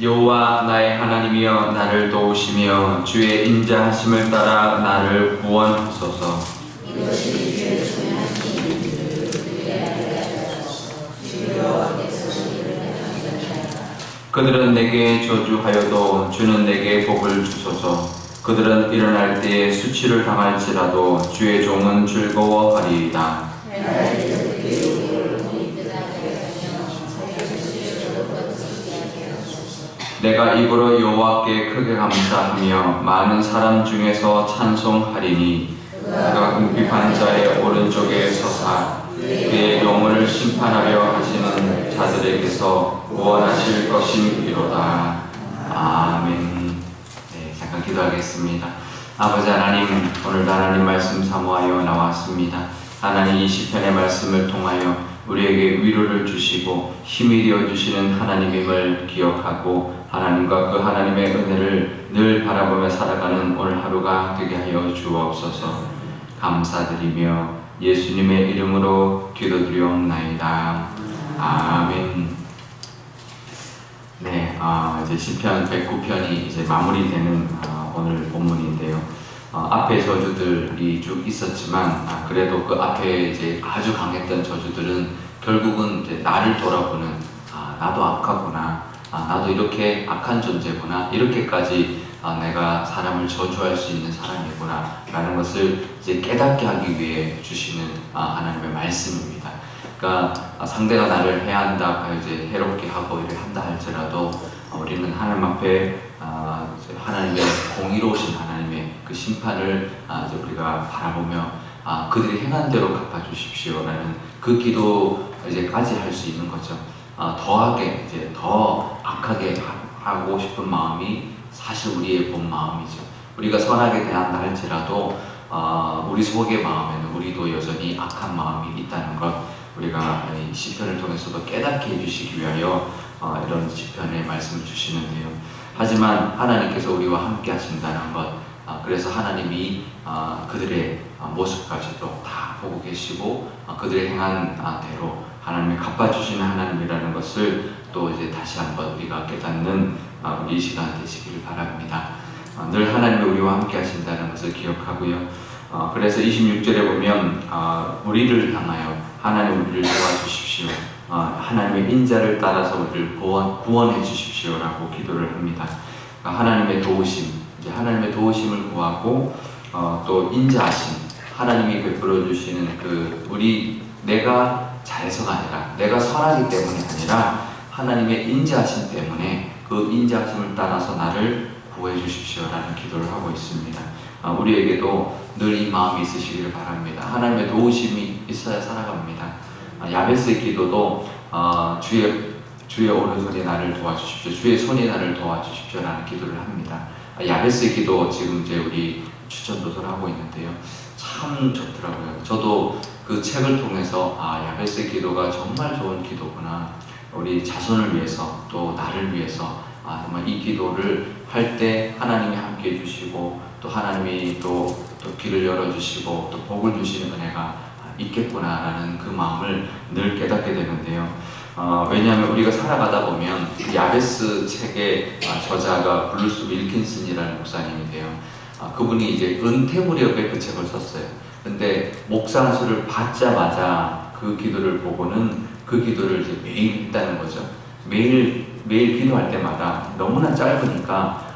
여호와 나의 하나님이여 나를 도우시며 주의 인자하심을 따라 나를 구원하소서. 그들은 내게 저주하여도 주는 내게 복을 주소서. 그들은 일어날 때에 수치를 당할지라도 주의 종은 즐거워하리이다. 내가 입으로 여호와께 크게 감사하며 많은 사람 중에서 찬송하리니 그가 궁핍한 자의 오른쪽에 서사 그의 영혼을 심판하려 하시는 자들에게서 구원하실 것임이로다. 아멘. 네, 잠깐 기도하겠습니다. 아버지 하나님, 오늘도 하나님 말씀 사모하여 나왔습니다. 하나님 이 시편의 말씀을 통하여 우리에게 위로를 주시고 힘이 되어주시는 하나님임을 기억하고 하나님과 그 하나님의 은혜를 늘 바라보며 살아가는 오늘 하루가 되게 하여 주옵소서. 감사드리며 예수님의 이름으로 기도드리옵나이다. 아멘. 네, 이제 시편 109편이 이제 마무리되는 오늘 본문인데요. 앞에 저주들이 쭉 있었지만 그래도 그 앞에 이제 아주 강했던 저주들은 결국은 이제 나를 돌아보는 나도 악하구나, 나도 이렇게 악한 존재구나, 이렇게까지 내가 사람을 저주할 수 있는 사람이구나 라는 것을 이제 깨닫게 하기 위해 주시는 하나님의 말씀입니다. 그러니까 상대가 나를 해한다, 이제 해롭게 하고 이렇게 한다 할지라도 우리는 하나님 앞에 하나님의 공의로우신 하나님의 그 심판을 이제 우리가 바라보며 그들이 행한 대로 갚아주십시오라는 그 기도 이제까지 할 수 있는 거죠. 더하게 이제 더 악하게 하고 싶은 마음이 사실 우리의 본 마음이죠. 우리가 선하게 대한다 할지라도 우리 속의 마음에는 우리도 여전히 악한 마음이 있다는 것, 우리가 이 시편을 통해서도 깨닫게 해주시기 위하여 이런 시편의 말씀을 주시는데요. 하지만 하나님께서 우리와 함께 하신다는 것, 그래서 하나님이 그들의 모습까지도 다 보고 계시고 그들의 행한 대로 하나님이 갚아주시는 하나님이라는 것을 또 이제 다시 한번 우리가 깨닫는 이 시간 되시기를 바랍니다. 늘 하나님이 우리와 함께 하신다는 것을 기억하고요. 그래서 26절에 보면 우리를 향하여 하나님 우리를 도와주십시오. 하나님의 인자를 따라서 우리를 구원해 주십시오라고 기도를 합니다. 하나님의 도우심, 이제 하나님의 도우심을 구하고 또 인자하심, 하나님이 베풀어 주시는 내가 잘해서가 아니라 내가 선하기 때문이 아니라 하나님의 인자하심 때문에 그 인자하심을 따라서 나를 구해 주십시오라는 기도를 하고 있습니다. 우리에게도 늘 이 마음이 있으시기를 바랍니다. 하나님의 도우심이 있어야 살아갑니다. 야베스의 기도도 주의 오른손이 나를 도와주십시오, 주의 손이 나를 도와주십시오라는 기도를 합니다. 야베스의 기도 지금 이제 우리 추천도서를 하고 있는데요. 참 좋더라고요. 저도 그 책을 통해서 야베스의 기도가 정말 좋은 기도구나. 우리 자손을 위해서 또 나를 위해서 정말 이 기도를 할 때 하나님이 함께 해주시고 또 하나님이 또 길을 열어주시고 또 복을 주시는 은혜가 있겠구나라는 그 마음을 늘 깨닫게 되는데요. 왜냐하면 우리가 살아가다 보면 야베스 책의 저자가 블루스 윌킨슨이라는 목사님인데요. 그분이 이제 은퇴 무렵에 그 책을 썼어요. 근데 목사 안수를 받자마자 그 기도를 보고는 그 기도를 이제 매일 했다는 거죠. 매일 기도할 때마다 너무나 짧으니까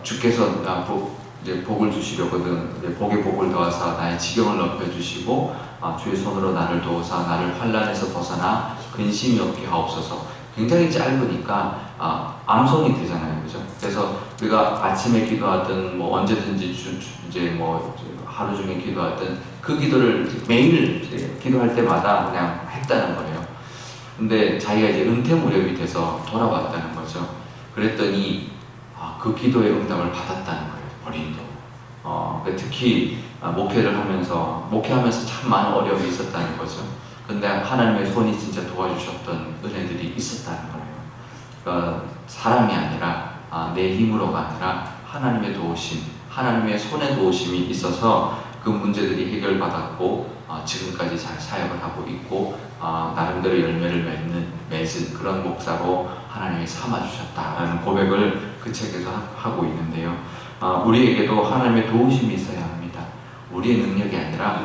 주께서 이제 복을 주시려거든 이제 복에 복을 더하사 나의 지경을 높여주시고 주의 손으로 나를 도우사 나를 환난에서 벗어나 근심이 없게 하옵소서. 굉장히 짧으니까 암송이 되잖아요, 그죠? 그래서 우리가 아침에 기도하든 언제든지 이제 하루 중에 기도하든 그 기도를 매일 기도할 때마다 그냥 했다는 거예요. 근데 자기가 이제 은퇴 무렵이 돼서 돌아왔다는 거죠. 그랬더니 그 기도의 응답을 받았다는 거예요, 본인도. 특히 목회하면서 참 많은 어려움이 있었다는 거죠. 근데 하나님의 손이 진짜 도와주셨던 은혜들이 있었다는 거예요. 그러니까 사람이 아니라 내 힘으로가 아니라 하나님의 도우심, 하나님의 손의 도우심이 있어서 그 문제들이 해결받았고 지금까지 잘 사역을 하고 있고 나름대로 열매를 맺은 그런 목사로 하나님이 삼아주셨다라는 고백을 그 책에서 하고 있는데요. 우리에게도 하나님의 도우심이 있어야 합니다. 우리의 능력이 아니라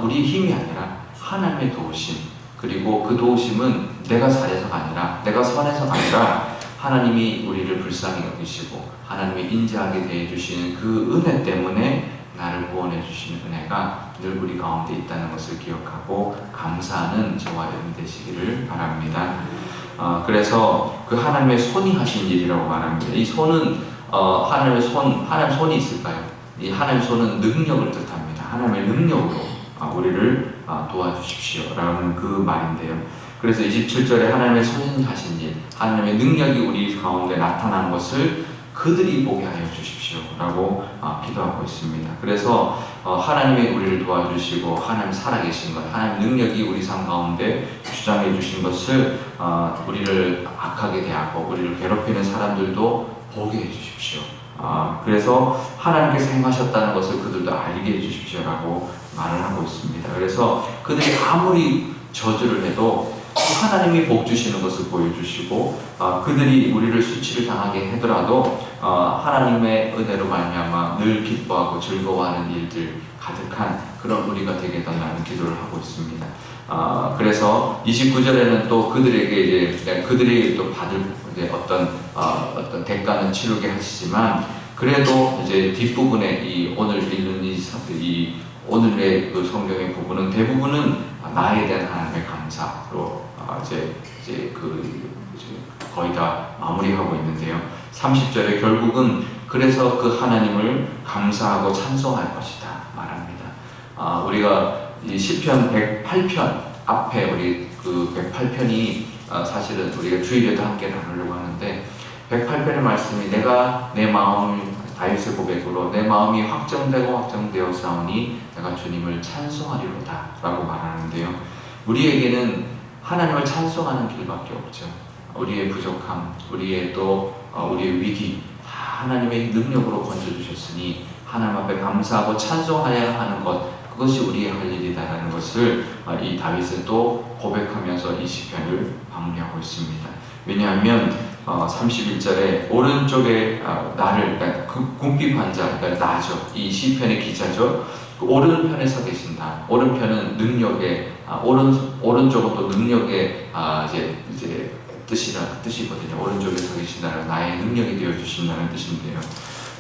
우리의 힘이 아니라 하나님의 도우심, 그리고 그 도우심은 내가 잘해서가 아니라 내가 선해서가 아니라 하나님이 우리를 불쌍히 여기시고 하나님이 인자하게 대해주시는 그 은혜 때문에 나를 구원해 주시는 은혜가 늘 우리 가운데 있다는 것을 기억하고 감사하는 저와 여러분 되시기를 바랍니다. 그래서 그 하나님의 손이 하신 일이라고 말합니다. 이 손은 하나님의 손이 있을까요? 이 하나님의 손은 능력을 뜻합니다. 하나님의 능력으로 우리를 도와주십시오 라는 그 말인데요. 그래서 27절에 하나님의 손이 하신 일, 하나님의 능력이 우리 가운데 나타난 것을 그들이 보게 하여 주십시오 라고 기도하고 있습니다. 그래서 하나님이 우리를 도와주시고 하나님 살아계신 것, 하나님 능력이 우리 삶 가운데 주장해 주신 것을 우리를 악하게 대하고 우리를 괴롭히는 사람들도 보게 해 주십시오. 그래서 하나님께서 행하셨다는 것을 그들도 알게 해 주십시오 라고 말을 하고 있습니다. 그래서 그들이 아무리 저주를 해도 하나님이 복 주시는 것을 보여주시고 그들이 우리를 수치를 당하게 하더라도 하나님의 은혜로 말미암아 늘 기뻐하고 즐거워하는 일들 가득한 그런 우리가 되게 달라는 기도를 하고 있습니다. 그래서 29절에는 또 그들에게 이제 그들이 또 받을 이제 어떤 대가는 치르게 하시지만 그래도 이제 뒷부분에 이 오늘 읽는 이 오늘의 그 성경의 부분은 대부분은 나에 대한 하나님의 감사로 이제 거의 다 마무리하고 있는데요. 30절에 결국은 그래서 그 하나님을 감사하고 찬송할 것이다 말합니다. 우리가 이 시편 108편 앞에 우리 그 108편이 사실은 우리가 주일에도 함께 나누려고 하는데 108편의 말씀이 내가 내 마음 다윗의 고백으로 내 마음이 확정되어 싸우니 내가 주님을 찬송하리로다 라고 말하는데요. 우리에게는 하나님을 찬송하는 길밖에 없죠. 우리의 부족함, 우리의 위기 다 하나님의 능력으로 건져주셨으니 하나님 앞에 감사하고 찬송하여야 하는 것, 그것이 우리의 할 일이다라는 것을 이 다윗은 또 고백하면서 이 시편을 마무리하고 있습니다. 왜냐하면 31절에 오른쪽에 나를, 그러니까 그 궁핍한 자, 그러니까 나죠. 이 시편의 기자죠. 그 오른편에 서 계신다. 오른편은 능력의, 오른쪽은 또 능력의 이제 뜻이거든요. 오른쪽에 서 계신다는 나의 능력이 되어 주신다는 뜻인데요.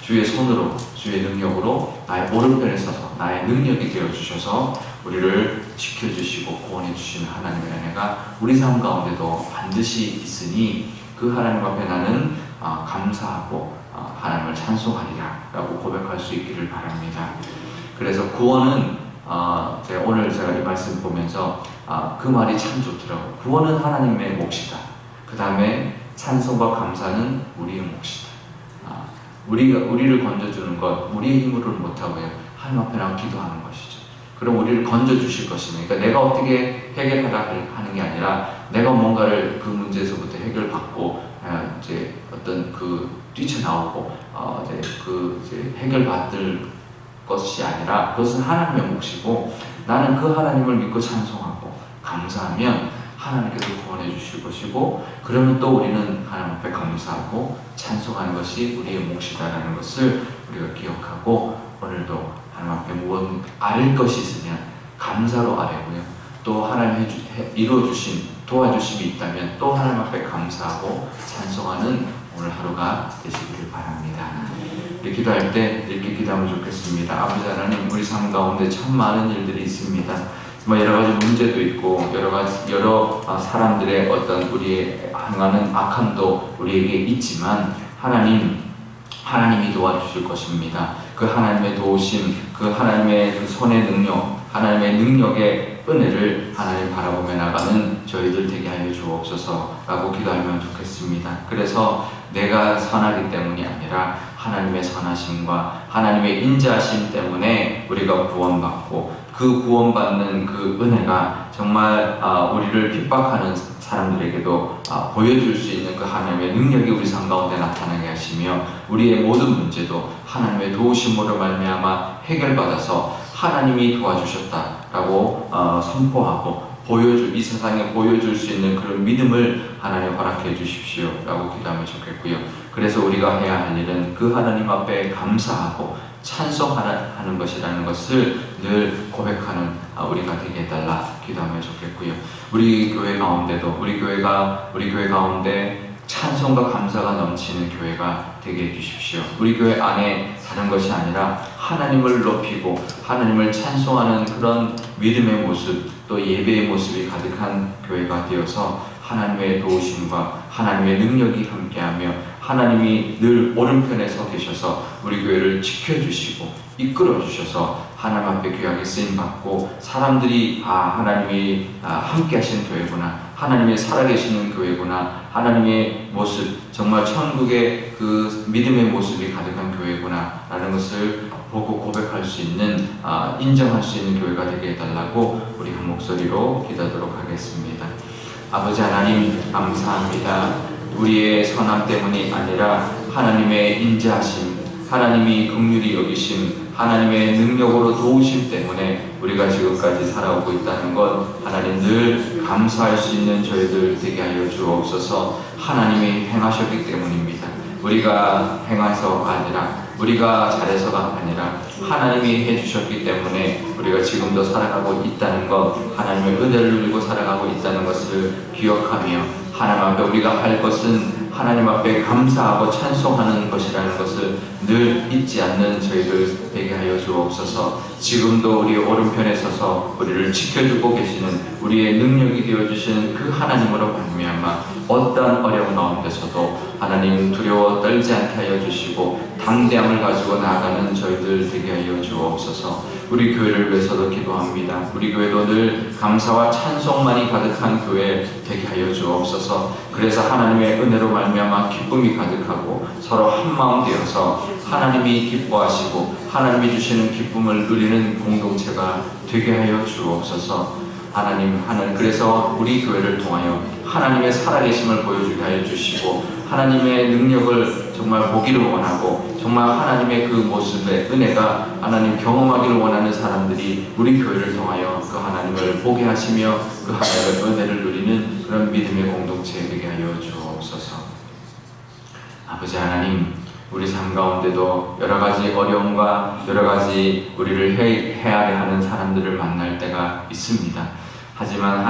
주의 손으로, 주의 능력으로 나의 오른편에 서서 나의 능력이 되어 주셔서 우리를 지켜주시고 구원해 주시는 하나님의 은혜가 우리 삶 가운데도 반드시 있으니 그 하나님 앞에 나는 감사하고 하나님을 찬송하리라 라고 고백할 수 있기를 바랍니다. 그래서 구원은 오늘 제가 이 말씀 보면서 그 말이 참 좋더라고요. 구원은 하나님의 몫이다. 그 다음에 찬송과 감사는 우리의 몫이다. 우리를 건져주는 것, 우리의 힘으로는 못하고요. 하나님 앞에 나와 기도하는 것이죠. 그럼 우리를 건져주실 것이니, 그러니까 내가 어떻게 해결하라 하는 게 아니라 내가 뭔가를 그 문제에서부터 해결받고 이제 어떤 뛰쳐나오고 이제 해결받을 것이 아니라 그것은 하나님의 몫이고 나는 그 하나님을 믿고 찬송하고 감사하면 하나님께서 구원해 주실 것이고 그러면 또 우리는 하나님 앞에 감사하고 찬송하는 것이 우리의 몫이다라는 것을 우리가 기억하고 오늘도 하나님 앞에 무엇 아릴 것이 있으면 감사로 아뢰고요. 또 하나님 이루어주신 도와주심이 있다면 또 하나님 앞에 감사하고 찬송하는 오늘 하루가 되시기를 바랍니다. 우리 기도할 때 이렇게 기도하면 좋겠습니다. 아버지 하나님, 우리 삶 가운데 참 많은 일들이 있습니다. 여러 가지 문제도 있고 여러 사람들의 어떤 우리의 행하는 악함도 우리에게 있지만 하나님이 도와주실 것입니다. 그 하나님의 도우심, 그 하나님의 그 손의 능력, 하나님의 능력의 은혜를 하나님 바라보며 나가는 저희들 되게 하여 주옵소서라고 기도하면 좋겠습니다. 그래서 내가 선하기 때문이 아니라 하나님의 선하심과 하나님의 인자하심 때문에 우리가 구원받고 그 구원받는 그 은혜가 정말 우리를 핍박하는 사람들에게도 보여줄 수 있는 그 하나님의 능력이 우리 삶 가운데 나타나게 하시며 우리의 모든 문제도 하나님의 도우심으로 말미암아 해결받아서 하나님이 도와주셨다라고 선포하고 이 세상에 보여줄 수 있는 그런 믿음을 하나님 허락해 주십시오 라고 기도하면 좋겠고요. 그래서 우리가 해야 할 일은 그 하나님 앞에 감사하고 찬송하는 것이라는 것을 늘 고백하는 우리가 되게 해달라 기도하면 좋겠고요. 우리 교회 가운데도 우리 교회 가운데 찬송과 감사가 넘치는 교회가 되게 해주십시오. 우리 교회 안에 다른 것이 아니라 하나님을 높이고 하나님을 찬송하는 그런 믿음의 모습, 또 예배의 모습이 가득한 교회가 되어서 하나님의 도우심과 하나님의 능력이 함께하며 하나님이 늘 오른편에 서 계셔서 우리 교회를 지켜주시고 이끌어주셔서 하나님 앞에 귀하게 쓰임받고 사람들이 하나님이 함께 하시는 교회구나, 하나님의 살아계시는 교회구나, 하나님의 모습, 정말 천국의 그 믿음의 모습이 가득한 교회구나 라는 것을 보고 고백할 수 있는, 인정할 수 있는 교회가 되게 해달라고 우리 한 목소리로 기도하도록 하겠습니다. 아버지 하나님 감사합니다. 우리의 선함 때문이 아니라 하나님의 인자하심, 하나님이 긍휼히 여기심, 하나님의 능력으로 도우심 때문에 우리가 지금까지 살아오고 있다는 것, 하나님 늘 감사할 수 있는 저희들 되게 하여 주옵소서. 하나님이 행하셨기 때문입니다. 우리가 행해서가 아니라, 우리가 잘해서가 아니라 하나님이 해주셨기 때문에 우리가 지금도 살아가고 있다는 것, 하나님의 은혜를 누리고 살아가고 있다는 것을 기억하며 하나님 앞에 우리가 할 것은 하나님 앞에 감사하고 찬송하는 것이라는 것을 늘 잊지 않는 저희들 되게 하여 주옵소서. 지금도 우리 오른편에 서서 우리를 지켜주고 계시는 우리의 능력이 되어주시는 그 하나님으로 말미암아 어떠한 어려운 가운데서도 하나님 두려워 떨지 않게 하여 주시고 담대함을 가지고 나아가는 저희들 되게 하여 주옵소서. 우리 교회를 위해서도 기도합니다. 우리 교회도 늘 감사와 찬송만이 가득한 교회 되게 하여 주옵소서. 그래서 하나님의 은혜로 말미암아 기쁨이 가득하고 서로 한마음 되어서 하나님이 기뻐하시고 하나님이 주시는 기쁨을 누리는 공동체가 되게 하여 주옵소서. 하나님, 그래서 우리 교회를 통하여 하나님의 살아계심을 보여주게 하여 주시고 하나님의 능력을 정말 보기를 원하고 정말 하나님의 그 모습의 은혜가 하나님 경험하기를 원하는 사람들이 우리 교회를 통하여 그 하나님을 보게 하시며 그 하나님의 은혜를 누리는 그런 믿음의 공동체 되게 하여 주옵소서. 아버지 하나님, 우리 삶 가운데도 여러 가지 어려움과 여러 가지 우리를 헤아려 하는 사람들을 만날 때가 있습니다. 하지만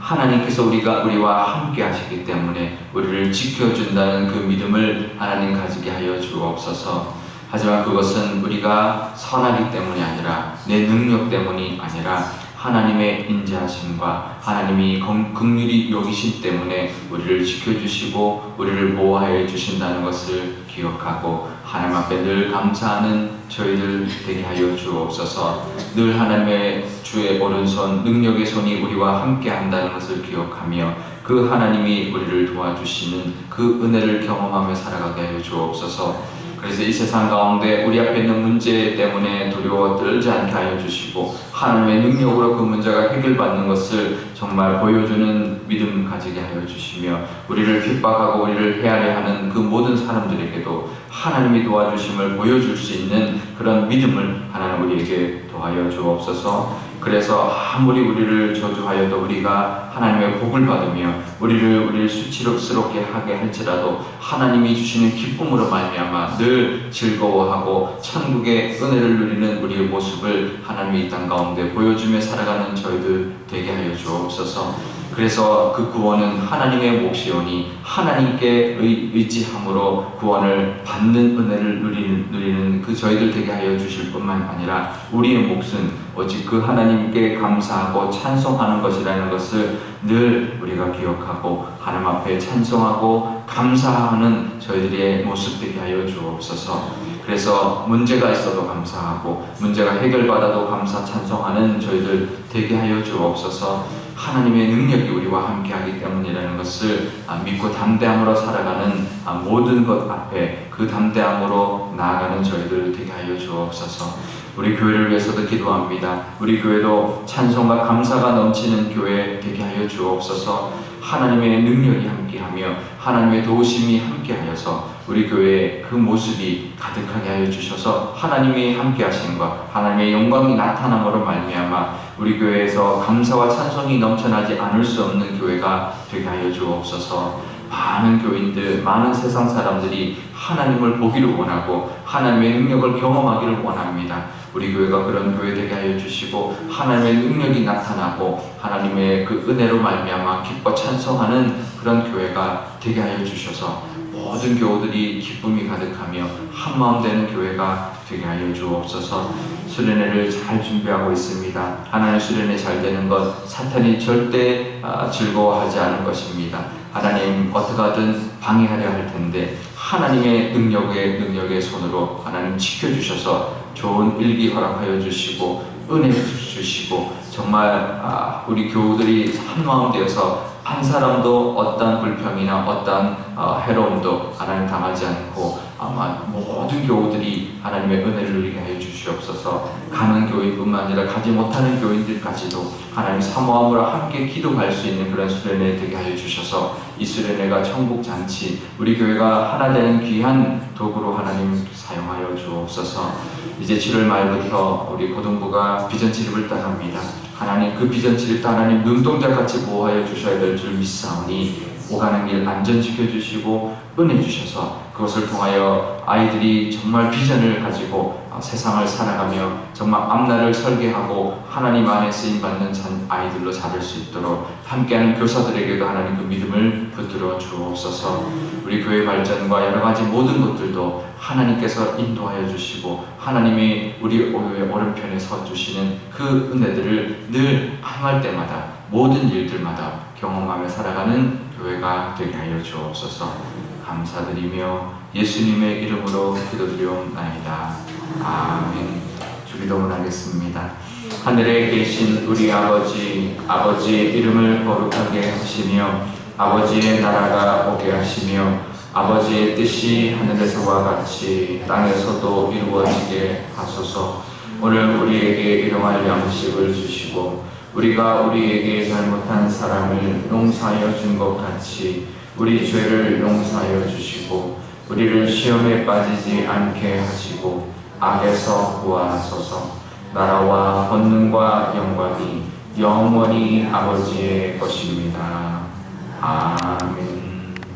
하나님께서 우리와 함께 하시기 때문에 우리를 지켜준다는 그 믿음을 하나님 가지게 하여 주옵소서. 하지만 그것은 우리가 선하기 때문이 아니라 내 능력 때문이 아니라 하나님의 인자하심과 하나님이 긍휼히 여기심 때문에 우리를 지켜주시고 우리를 보호하여 주신다는 것을 기억하고 하나님 앞에 늘 감사하는 저희들 되게 하여 주옵소서. 늘 하나님의 주의 오른손 능력의 손이 우리와 함께 한다는 것을 기억하며 그 하나님이 우리를 도와주시는 그 은혜를 경험하며 살아가게 하여 주옵소서. 그래서 이 세상 가운데 우리 앞에 있는 문제 때문에 두려워 떨지 않게 하여 주시고 하나님의 능력으로 그 문제가 해결받는 것을 정말 보여주는 믿음 가지게 하여 주시며 우리를 핍박하고 우리를 헤아려 하는 그 모든 사람들에게도 하나님이 도와주심을 보여줄 수 있는 그런 믿음을 하나님 우리에게 도와여 주옵소서. 그래서 아무리 우리를 저주하여도 우리가 하나님의 복을 받으며 우리를 수치스럽게 하게 할지라도 하나님이 주시는 기쁨으로 말미암아 늘 즐거워하고 천국의 은혜를 누리는 우리의 모습을 하나님이 이 땅 가운데 보여주며 살아가는 저희들 되게 하여 주옵소서. 그래서 그 구원은 하나님의 몫이오니 하나님께 의지함으로 구원을 받는 은혜를 누리는 그 저희들 되게 하여 주실 뿐만 아니라 우리의 몫은 오직 그 하나님께 감사하고 찬송하는 것이라는 것을 늘 우리가 기억하고 하나님 앞에 찬송하고 감사하는 저희들의 모습 되게 하여 주옵소서. 그래서 문제가 있어도 감사하고 문제가 해결받아도 감사 찬송하는 저희들 되게 하여 주옵소서. 하나님의 능력이 우리와 함께하기 때문이라는 것을 믿고 담대함으로 살아가는 모든 것 앞에 그 담대함으로 나아가는 저희들 되게 하여 주옵소서. 우리 교회를 위해서도 기도합니다. 우리 교회도 찬송과 감사가 넘치는 교회 되게 하여 주옵소서. 하나님의 능력이 함께하며 하나님의 도우심이 함께하여서 우리 교회의 그 모습이 가득하게 하여 주셔서 하나님이 함께하심과 하나님의 영광이 나타남으로 말미암아 우리 교회에서 감사와 찬송이 넘쳐나지 않을 수 없는 교회가 되게 하여 주옵소서. 많은 교인들, 많은 세상 사람들이 하나님을 보기를 원하고 하나님의 능력을 경험하기를 원합니다. 우리 교회가 그런 교회 되게 하여 주시고 하나님의 능력이 나타나고 하나님의 그 은혜로 말미암아 기뻐 찬송하는 그런 교회가 되게 하여 주셔서 모든 교우들이 기쁨이 가득하며 한마음 되는 교회가 되게 하여 주옵소서. 수련회를 잘 준비하고 있습니다. 하나님 수련회 잘 되는 것 사탄이 절대 즐거워하지 않을 것입니다. 하나님 어떻게 하든 방해하려 할 텐데 하나님의 능력의 손으로 하나님 지켜주셔서 좋은 일기 허락하여 주시고 은혜 주시고 정말 우리 교우들이 한마음 되어서 한 사람도 어떠한 불평이나 어떠한 해로움도 하나님 당하지 않고 아마 모든 교우들이 하나님의 은혜를 누리게 하여 주시옵소서. 가는 교인뿐만 아니라 가지 못하는 교인들까지도 하나님 사모함으로 함께 기도할 수 있는 그런 수련회 되게 하여 주셔서 이 수련회가 천국잔치 우리 교회가 하나 되는 귀한 도구로 하나님 사용하여 주옵소서. 이제 7월 말부터 우리 고등부가 비전치립을 떠납니다. 하나님 그 비전치립도 하나님 눈동자같이 보호하여 주셔야 될 줄 믿사오니 오가는 길 안전 지켜주시고 은혜 주셔서 그것을 통하여 아이들이 정말 비전을 가지고 세상을 살아가며 정말 앞날을 설계하고 하나님 안에 쓰임받는 아이들로 자랄 수 있도록 함께하는 교사들에게도 하나님 그 믿음을 붙들어 주옵소서. 우리 교회 발전과 여러 가지 모든 것들도 하나님께서 인도하여 주시고 하나님이 우리 오른편에 서 주시는 그 은혜들을 늘 행할 때마다 모든 일들마다 경험하며 살아가는 교회가 되게 하여 주옵소서. 감사드리며 예수님의 이름으로 기도드리옵나이다. 아멘. 주기도문 하겠습니다. 하늘에 계신 우리 아버지의 이름을 거룩하게 하시며 아버지의 나라가 오게 하시며 아버지의 뜻이 하늘에서와 같이 땅에서도 이루어지게 하소서. 오늘 우리에게 일용할 양식을 주시고 우리가 우리에게 잘못한 사람을 용서하여 준 것 같이 우리 죄를 용서하여 주시고 우리를 시험에 빠지지 않게 하시고 악에서 구하소서. 나라와 권능과 영광이 영원히 아버지의 것입니다. 아멘.